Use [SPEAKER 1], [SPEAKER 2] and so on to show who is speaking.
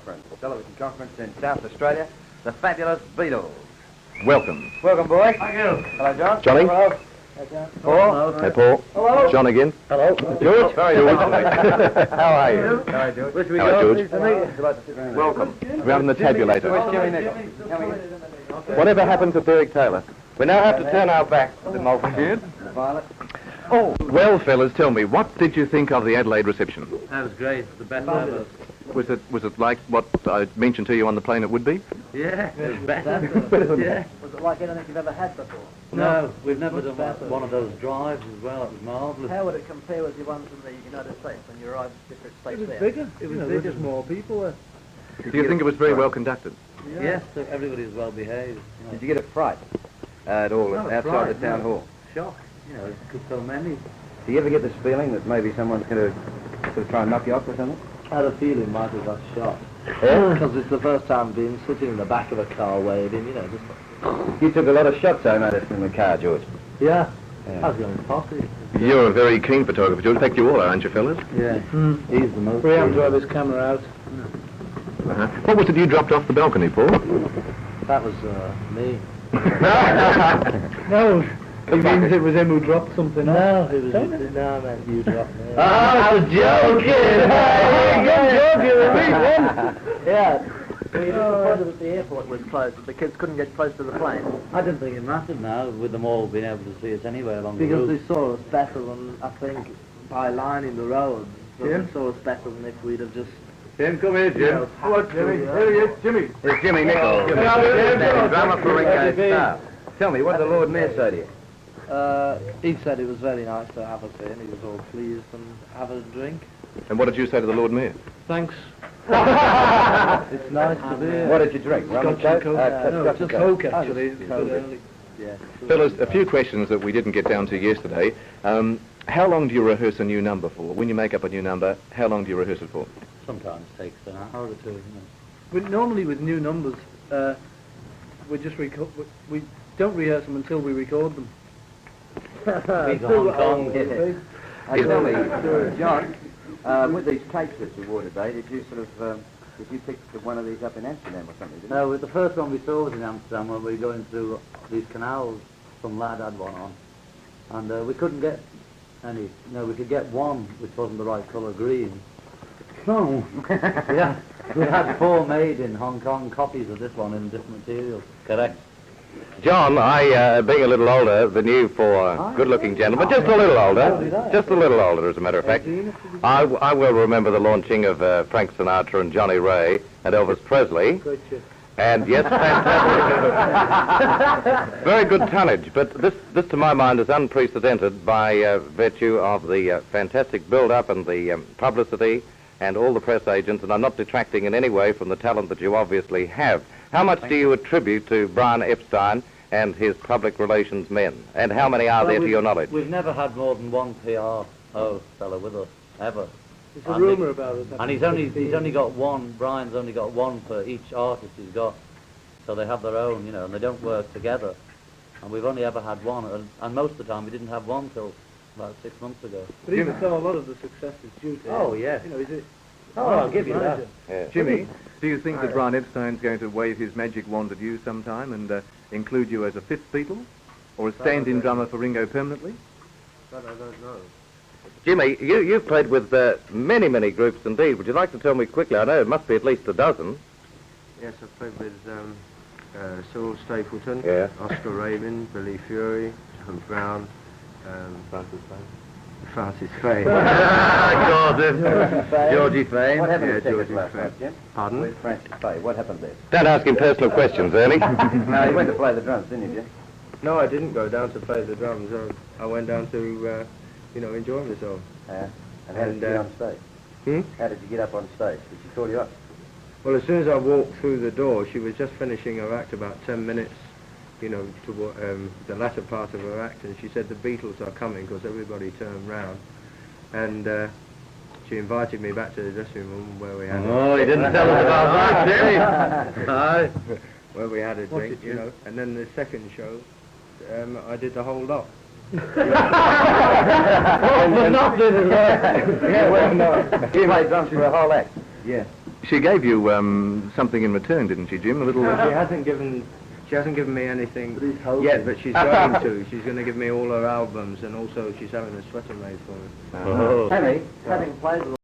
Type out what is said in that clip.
[SPEAKER 1] conference, television conference in South Australia, the fabulous Beatles.
[SPEAKER 2] Welcome.
[SPEAKER 1] Welcome, boys.
[SPEAKER 3] Thank you.
[SPEAKER 1] Hello, John.
[SPEAKER 2] Johnny.
[SPEAKER 1] Hello. Hey, John. Paul.
[SPEAKER 2] Hey, Paul.
[SPEAKER 1] Hello.
[SPEAKER 2] John again.
[SPEAKER 1] Hello.
[SPEAKER 2] George. How are you?
[SPEAKER 1] Hello, George. Where should we
[SPEAKER 2] Hello,
[SPEAKER 1] go?
[SPEAKER 2] George.
[SPEAKER 1] Please, would you like to sit around there?
[SPEAKER 2] Welcome. We're out in the tabulator.
[SPEAKER 1] Where's Jimmy Nicol? Come here.
[SPEAKER 2] Whatever happened to Berg Taylor? We now have to turn our backs to the multitude.
[SPEAKER 1] Violet.
[SPEAKER 2] Oh, well, fellas, tell me, what did you think of the Adelaide reception?
[SPEAKER 3] That was great. The best ever.
[SPEAKER 2] Was it like what I mentioned to you on the plane it would be?
[SPEAKER 3] Yeah, it was better. Yeah.
[SPEAKER 1] Was it like anything you've ever had before?
[SPEAKER 3] No, we've never done one of those drives as well. It was marvellous.
[SPEAKER 1] How would it compare with the ones in the United States when you arrived at different states there?
[SPEAKER 3] bigger. It was bigger. Just more people.
[SPEAKER 2] Do you think it was very well conducted?
[SPEAKER 3] Yeah. Yes, so everybody was well behaved.
[SPEAKER 1] Did you get a fright at all
[SPEAKER 3] Not a
[SPEAKER 1] outside
[SPEAKER 3] fright,
[SPEAKER 1] the town
[SPEAKER 3] no.
[SPEAKER 1] hall?
[SPEAKER 3] Shock. You know, because so many.
[SPEAKER 1] Do you ever get this feeling that maybe someone's going to sort of try and knock you off or something?
[SPEAKER 4] I had a feeling Michael got shot.
[SPEAKER 1] Yeah?
[SPEAKER 4] Because it's the first time being sitting in the back of a car waving, you know, just...
[SPEAKER 1] You took a lot of shots, I noticed, in the car, George.
[SPEAKER 4] Yeah.
[SPEAKER 1] Yeah.
[SPEAKER 4] I was going posse.
[SPEAKER 2] You're a very keen photographer, George. In fact, you all are, aren't you, fellas?
[SPEAKER 4] Yeah. He's the most...
[SPEAKER 3] We have to have his camera out.
[SPEAKER 2] Uh-huh. What was it you dropped off the balcony, Paul?
[SPEAKER 4] That was, me.
[SPEAKER 3] No, he means it was him who dropped something off.
[SPEAKER 4] No, it was... No, man, you dropped me.
[SPEAKER 1] I was joking!
[SPEAKER 4] Yeah. Were you disappointed that the airport was closed? The kids couldn't get close to the plane?
[SPEAKER 3] I didn't think it mattered now, with them all being able to see us anyway along the
[SPEAKER 4] Because
[SPEAKER 3] route.
[SPEAKER 4] they saw us better than, I think, by lining the roads. So they saw us better than if we'd have just...
[SPEAKER 2] Jim, come here, Jim.
[SPEAKER 4] Hello, Jimmy.
[SPEAKER 2] Here he is, Jimmy.
[SPEAKER 1] It's Jimmy Nicol. Drama for Ringo's star. Tell me, what did the Lord Mayor say to you?
[SPEAKER 4] He said it was very nice to have us here, and he was all pleased and have a drink.
[SPEAKER 2] And what did you say to the Lord Mayor?
[SPEAKER 3] Thanks.
[SPEAKER 4] It's nice to be here.
[SPEAKER 1] What did you drink? Rum and
[SPEAKER 3] Scotch and
[SPEAKER 1] coke?
[SPEAKER 3] Coke. No,
[SPEAKER 1] Scotch
[SPEAKER 3] just
[SPEAKER 1] and Coke.
[SPEAKER 3] Coke, actually. It was
[SPEAKER 4] Coke.
[SPEAKER 3] early.
[SPEAKER 4] Yeah.
[SPEAKER 2] Fellas, a few questions that we didn't get down to yesterday. How long do you rehearse a new number for? When you make up a new number, how long do you rehearse it for?
[SPEAKER 3] Sometimes takes an hour or two, you know. Normally with new numbers, we just we don't rehearse them until we record them.
[SPEAKER 1] Hong Kong. Tell me, John, with these tapes that you wore today, did you sort of, did you pick one of these up in Amsterdam or something, didn't you?
[SPEAKER 4] No, the first one we saw was in Amsterdam when we were going through these canals. Some lad had one on. And we couldn't get any. No, we could get one which wasn't the right colour, green. No. Yeah. We had 4 made in Hong Kong copies of this one in different materials.
[SPEAKER 3] Correct.
[SPEAKER 2] John, I, being a little older than you for good-looking gentlemen, just a little older, as a matter of fact, I will remember the launching of Frank Sinatra and Johnny Ray and Elvis Presley. And yes, fantastic. Very good tonnage, but this to my mind is unprecedented by virtue of the fantastic build-up and the publicity and all the press agents, and I'm not detracting in any way from the talent that you obviously have. How much do you attribute to Brian Epstein and his public relations men? And how many are there to your knowledge?
[SPEAKER 4] We've never had more than one PRO fellow with us, ever.
[SPEAKER 3] There's a rumour about it.
[SPEAKER 4] And he's only got one, Brian's only got one for each artist he's got. So they have their own, you know, and they don't work together. And we've only ever had one, and most of the time we didn't have one till about 6 months ago.
[SPEAKER 3] But even so, a lot of the success is due to him.
[SPEAKER 4] Oh, yes.
[SPEAKER 3] You know, is it?
[SPEAKER 4] Oh, I'll give you that.
[SPEAKER 2] Yeah.
[SPEAKER 5] Jimmy, do you think that Brian Epstein's going to wave his magic wand at you sometime and include you as a 5th Beatle? Or a stand-in drummer for Ringo permanently?
[SPEAKER 4] That I don't know.
[SPEAKER 2] Jimmy, you've played with many, many groups indeed. Would you like to tell me quickly? I know it must be at least a dozen.
[SPEAKER 6] Yes, I've played with Saul Stapleton,
[SPEAKER 2] Yeah.
[SPEAKER 6] Oscar Rabin, Billy Fury, John Brown,
[SPEAKER 2] Francis
[SPEAKER 6] Francis Fay.
[SPEAKER 2] Georgie Fame.
[SPEAKER 1] What happened
[SPEAKER 6] Yeah,
[SPEAKER 1] to tickets
[SPEAKER 6] Georgie
[SPEAKER 1] last
[SPEAKER 6] Fay.
[SPEAKER 1] night, Jim?
[SPEAKER 6] Pardon?
[SPEAKER 1] With Francis Fay. What happened there?
[SPEAKER 2] Don't ask him personal questions, Ernie.
[SPEAKER 1] No, he went to play the drums, didn't he, Jim?
[SPEAKER 6] No, I didn't go down to play the drums. I went down to, enjoy myself.
[SPEAKER 1] Yeah. And how did you get on stage? How did you get up on stage? Did she call you up?
[SPEAKER 6] Well, as soon as I walked through the door, she was just finishing her act, about 10 minutes, to the latter part of her act, and she said the Beatles are coming, because everybody turned round. And she invited me back to the dressing room where we had
[SPEAKER 2] Oh, he didn't tell us about that, did he?
[SPEAKER 6] No. Where we had a drink, and then the second show, I did the whole lot.
[SPEAKER 1] Yeah, well, no. You played drums for a whole act. Yeah.
[SPEAKER 5] She gave you something in return, didn't she, Jim? A little.
[SPEAKER 6] She hasn't given me anything yet, but she's going to. She's going to give me all her albums, and also she's having a sweater made for me.
[SPEAKER 1] Penny, having played with